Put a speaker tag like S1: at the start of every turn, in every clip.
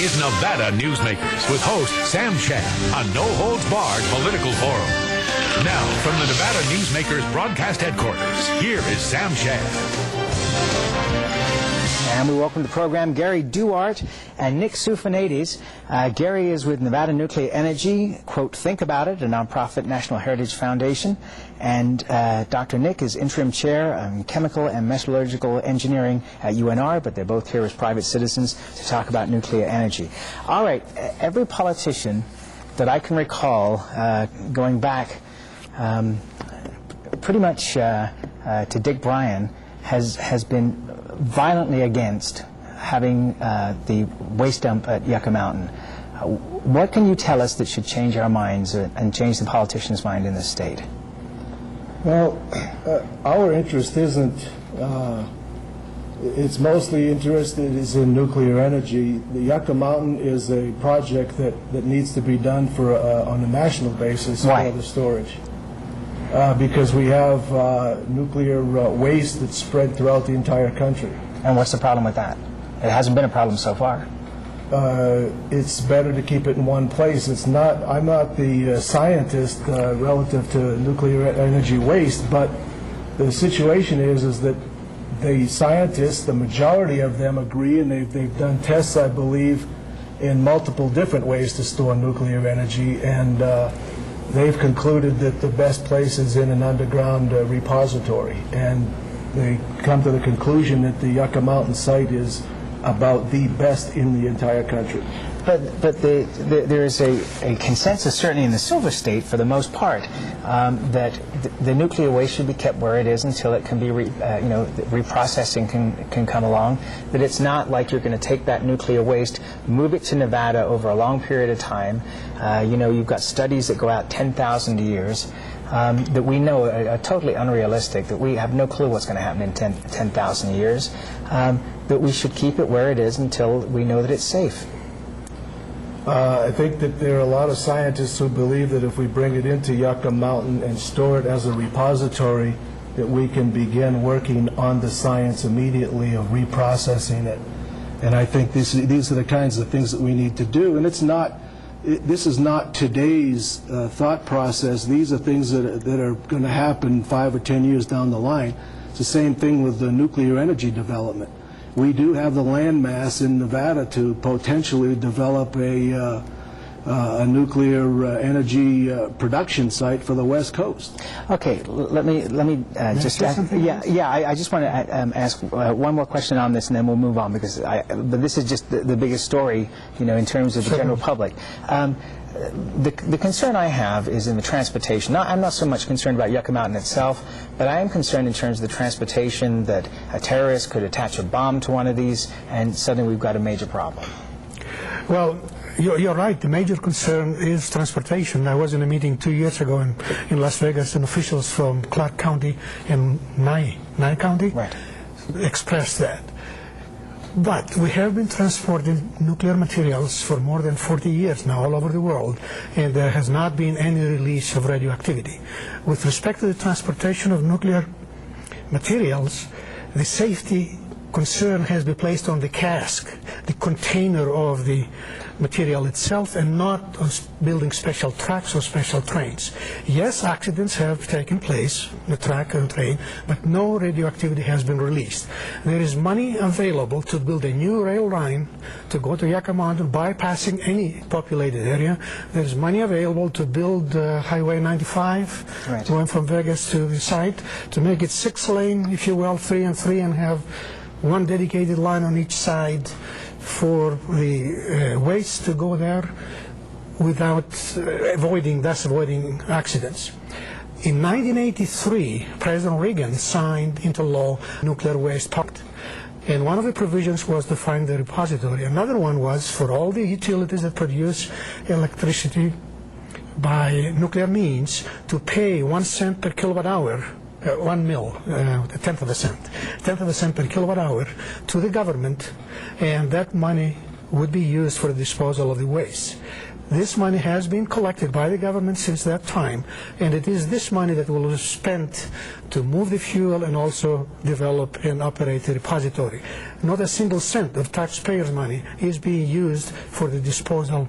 S1: is Nevada Newsmakers with host Sam Shad, a no-holds-barred political forum. Now, from the Nevada Newsmakers broadcast headquarters, here is Sam Shad.
S2: And we welcome to the program Gary Duarte and Nick Tsoulfanidis. Gary is with Nevada Nuclear Energy, quote, Think About It, a nonprofit National Heritage Foundation. And Dr. Nick is interim chair of chemical and metallurgical engineering at UNR, but they're both here as private citizens to talk about nuclear energy. All right, every politician that I can recall going back pretty much to Dick Bryan has been violently against having the waste dump at Yucca Mountain. What can you tell us that should change our minds and change the politicians' mind in this state?
S3: Well, our interest isn't, it's mostly interested is in nuclear energy. The Yucca Mountain is a project that needs to be done for on a national basis.
S2: Why?
S3: For the storage. Because we have nuclear waste that's spread throughout the entire country.
S2: And what's the problem with that? It hasn't been a problem so far.
S3: It's better to keep it in one place. It's not. I'm not the scientist relative to nuclear energy waste, but the situation is that the scientists, the majority of them agree, and they've done tests, I believe, in multiple different ways to store nuclear energy, and they've concluded that the best place is in an underground repository, and they come to the conclusion that the Yucca Mountain site is about the best in the entire country.
S2: But there is a consensus, certainly in the Silver State, for the most part, that the nuclear waste should be kept where it is until it can be, reprocessing can come along. That it's not like you're going to take that nuclear waste, move it to Nevada over a long period of time. You've got studies that go out 10,000 years that we know are totally unrealistic. That we have no clue what's going to happen in 10,000 years. That we should keep it where it is until we know that it's safe.
S3: I think that there are a lot of scientists who believe that if we bring it into Yucca Mountain and store it as a repository, that we can begin working on the science immediately of reprocessing it. And I think these are the kinds of things that we need to do. And this is not today's thought process. These are things that are going to happen 5 or 10 years down the line. It's the same thing with the nuclear energy development. We do have the land mass in Nevada to potentially develop a nuclear energy production site for the West Coast.
S2: Okay, let me just ask. I just want to ask one more question on this, and then we'll move on, because but this is just the biggest story, in terms of the general public. The concern I have is in the transportation. I'm not so much concerned about Yucca Mountain itself, but I am concerned in terms of the transportation, that a terrorist could attach a bomb to one of these, and suddenly we've got a major problem.
S4: Well, you're right. The major concern is transportation. I was in a meeting 2 years ago in Las Vegas, and officials from Clark County and Nye County expressed that. But we have been transporting nuclear materials for more than 40 years now all over the world, and there has not been any release of radioactivity. With respect to the transportation of nuclear materials, the safety concern has been placed on the cask, the container of the material itself, and not on building special tracks or special trains. Yes, accidents have taken place, the track and train, but no radioactivity has been released. There is money available to build a new rail line to go to Yucca Mountain, bypassing any populated area. There is money available to build Highway 95, going from Vegas to the site, to make it 6-lane, if you will, 3 and 3, and have one dedicated line on each side for the waste to go there without avoiding accidents. In 1983, President Reagan signed into law Nuclear Waste Pact, and one of the provisions was to find the repository. Another one was for all the utilities that produce electricity by nuclear means to pay 1 cent per kilowatt hour, 1 mil, a tenth of a cent per kilowatt hour to the government, and that money would be used for the disposal of the waste. This money has been collected by the government since that time, and it is this money that will be spent to move the fuel and also develop and operate a repository. Not a single cent of taxpayers' money is being used for the disposal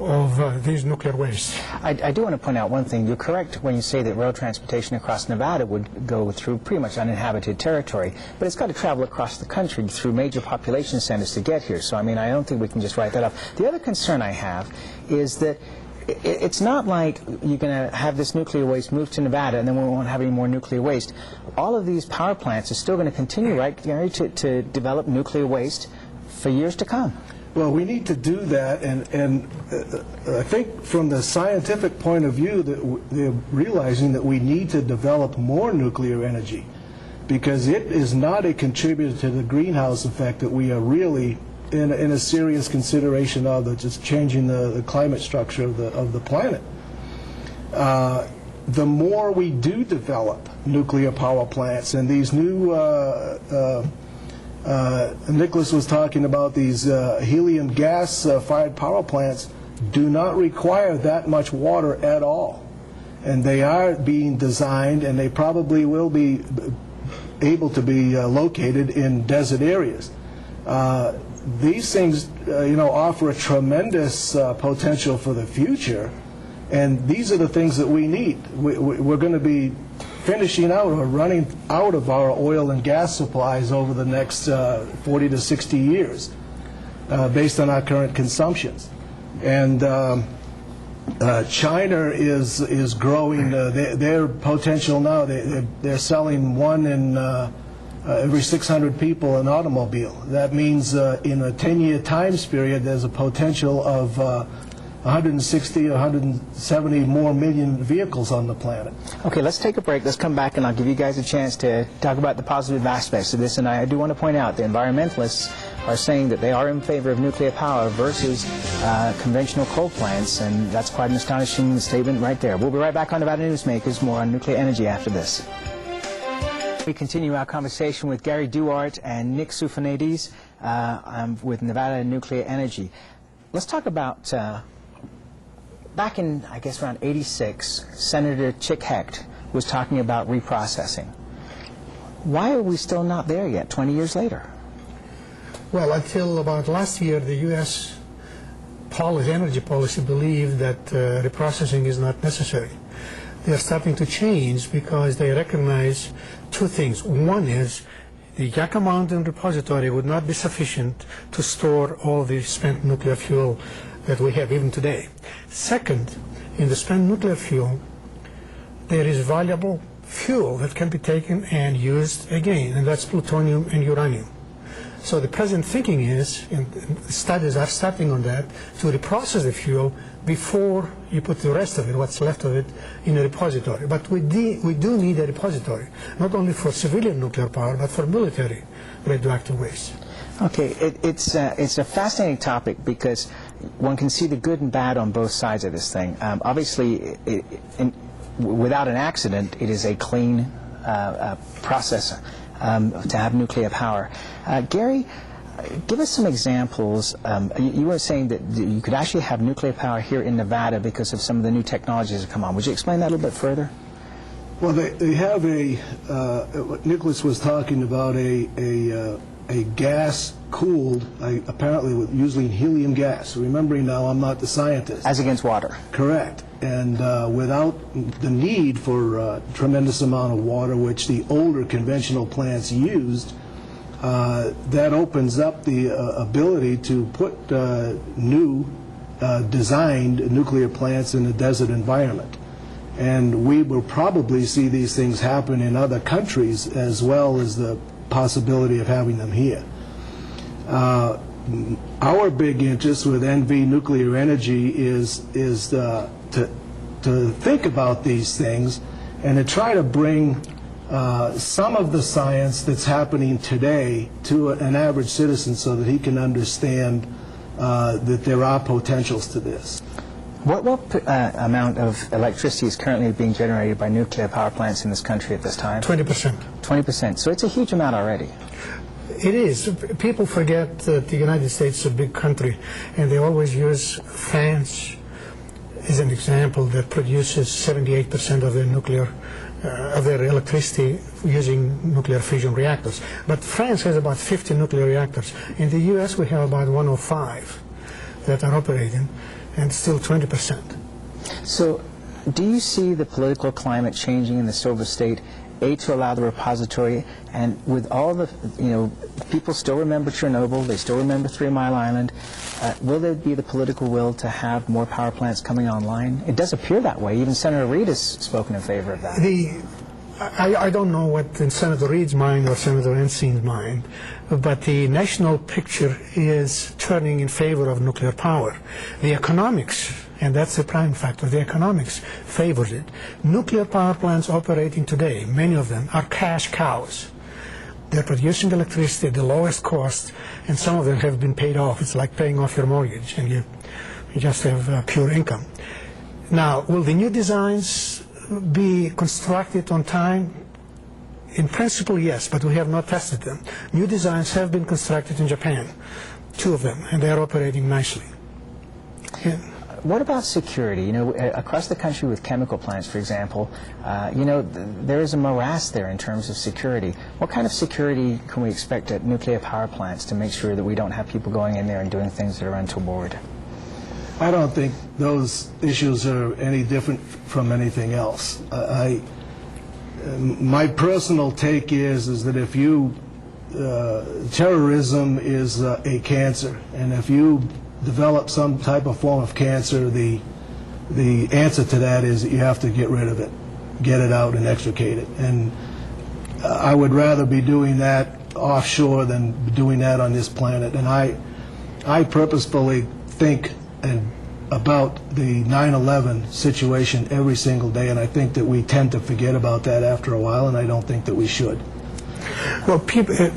S4: of these nuclear waste.
S2: I do want to point out one thing. You're correct when you say that rail transportation across Nevada would go through pretty much uninhabited territory, but it's got to travel across the country through major population centers to get here. So, I mean, I don't think we can just write that off. The other concern I have is that it's not like you're going to have this nuclear waste move to Nevada and then we won't have any more nuclear waste. All of these power plants are still going to continue, right, Gary, to develop nuclear waste for years to come.
S3: Well, we need to do that, and I think from the scientific point of view, that they're realizing that we need to develop more nuclear energy, because it is not a contributor to the greenhouse effect that we are really in a serious consideration of, that's just changing the climate structure of the planet. The more we do develop nuclear power plants, and these new Nicholas was talking about these helium gas-fired power plants do not require that much water at all. And they are being designed, and they probably will be able to be located in desert areas. These things, offer a tremendous potential for the future, and these are the things that we need. We're going to be finishing out or running out of our oil and gas supplies over the next 40 to 60 years based on our current consumptions. And China is growing their potential now. They're selling one in every 600 people an automobile. That means in a 10-year time period there's a potential of 160 or 170 more million vehicles on the planet.
S2: Okay, let's take a break. Let's come back and I'll give you guys a chance to talk about the positive aspects of this. And I do want to point out the environmentalists are saying that they are in favor of nuclear power versus conventional coal plants, and that's quite an astonishing statement right there. We'll be right back on Nevada Newsmakers, more on nuclear energy after this. We continue our conversation with Gary Duarte and Nick Tsoulfanidis with Nevada Nuclear Energy. Let's talk about back in, I guess, around '86, Senator Chick Hecht was talking about reprocessing. Why are we still not there yet, 20 years later?
S4: Well, until about last year, the U.S. energy policy believed that reprocessing is not necessary. They are starting to change because they recognize two things. One is the Yucca Mountain repository would not be sufficient to store all the spent nuclear fuel that we have even today. Second, in the spent nuclear fuel, there is valuable fuel that can be taken and used again, and that's plutonium and uranium. So the present thinking is, and studies are starting on that, to reprocess the fuel before you put the rest of it, what's left of it, in a repository. But we do need a repository, not only for civilian nuclear power, but for military radioactive waste.
S2: Okay, it's a fascinating topic because one can see the good and bad on both sides of this thing. Obviously, without an accident, it is a clean process to have nuclear power. Gary, give us some examples. You were saying that you could actually have nuclear power here in Nevada because of some of the new technologies that come on. Would you explain that a little bit further?
S3: Well, they have what Nicholas was talking about, a gas-cooled, apparently with using helium gas. Remembering now, I'm not the scientist.
S2: As against water.
S3: Correct. And without the need for a tremendous amount of water, which the older conventional plants used, that opens up the ability to put new designed nuclear plants in a desert environment. And we will probably see these things happen in other countries as well as the possibility of having them here. Our big interest with NV Nuclear Energy is to think about these things and to try to bring some of the science that's happening today to an average citizen so that he can understand that there are potentials to this.
S2: What amount of electricity is currently being generated by nuclear power plants in this country at this time?
S4: 20%.
S2: 20%. So it's a huge amount already.
S4: It is. People forget that the United States is a big country, and they always use France as an example that produces 78% of their of their electricity using nuclear fusion reactors. But France has about 50 nuclear reactors. In the U.S., we have about 105 that are operating, and still 20%.
S2: So, do you see the political climate changing in the Silver State, to allow the repository, and with all the, people still remember Chernobyl, they still remember 3 Mile Island, will there be the political will to have more power plants coming online? It does appear that way. Even Senator Reid has spoken in favor of that.
S4: I don't know what's in Senator Reid's mind or Senator Ensign's mind, but the national picture is turning in favor of nuclear power. The economics, and that's the prime factor, the economics favors it. Nuclear power plants operating today, many of them, are cash cows. They're producing electricity at the lowest cost, and some of them have been paid off. It's like paying off your mortgage, and you just have pure income. Now, will the new designs be constructed on time? In principle, yes, but we have not tested them. New designs have been constructed in Japan, 2 of them, and they are operating nicely. Yeah.
S2: What about security? Across the country with chemical plants, for example, there is a morass there in terms of security. What kind of security can we expect at nuclear power plants to make sure that we don't have people going in there and doing things that are untoward?
S3: I don't think those issues are any different from anything else. My personal take is that if terrorism is a cancer, and if you develop some type of form of cancer, the answer to that is that you have to get rid of it, get it out and extricate it. And I would rather be doing that offshore than doing that on this planet. And I purposefully think about the 9/11 situation every single day, and I think that we tend to forget about that after a while, and I don't think that we should.
S4: Well,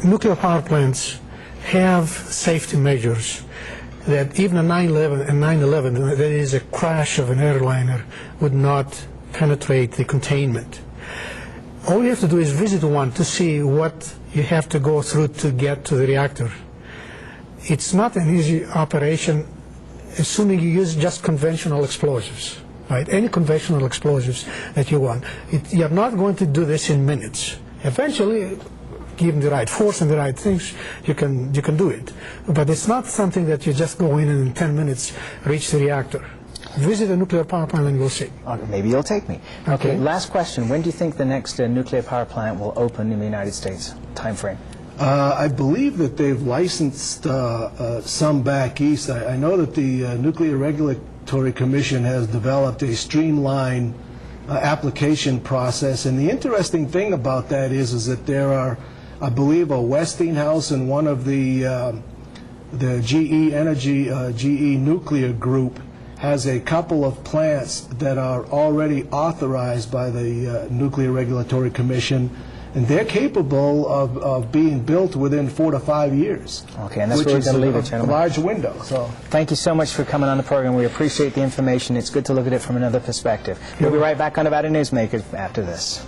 S4: nuclear power plants have safety measures that even a 9/11, that is a crash of an airliner, would not penetrate the containment. All you have to do is visit one to see what you have to go through to get to the reactor. It's not an easy operation, assuming you use just conventional explosives, right? Any conventional explosives that you want. You're not going to do this in minutes. Eventually, given the right force and the right things, you can do it. But it's not something that you just go in and in 10 minutes reach the reactor. Visit a nuclear power plant and we'll see.
S2: Okay, maybe you'll take me. Okay, last question. When do you think the next nuclear power plant will open in the United States? Time frame?
S3: I believe that they've licensed some back east. I know that the Nuclear Regulatory Commission has developed a streamlined application process. And the interesting thing about that is that there are, I believe, a Westinghouse and one of the GE Energy, GE Nuclear Group has a couple of plants that are already authorized by the Nuclear Regulatory Commission, and they're capable of being built within 4 to 5 years.
S2: Okay, and that's where we're going to leave it, gentlemen.
S3: A large window. So,
S2: thank you so much for coming on the program. We appreciate the information. It's good to look at it from another perspective. We'll be right back on Nevada Newsmakers after this.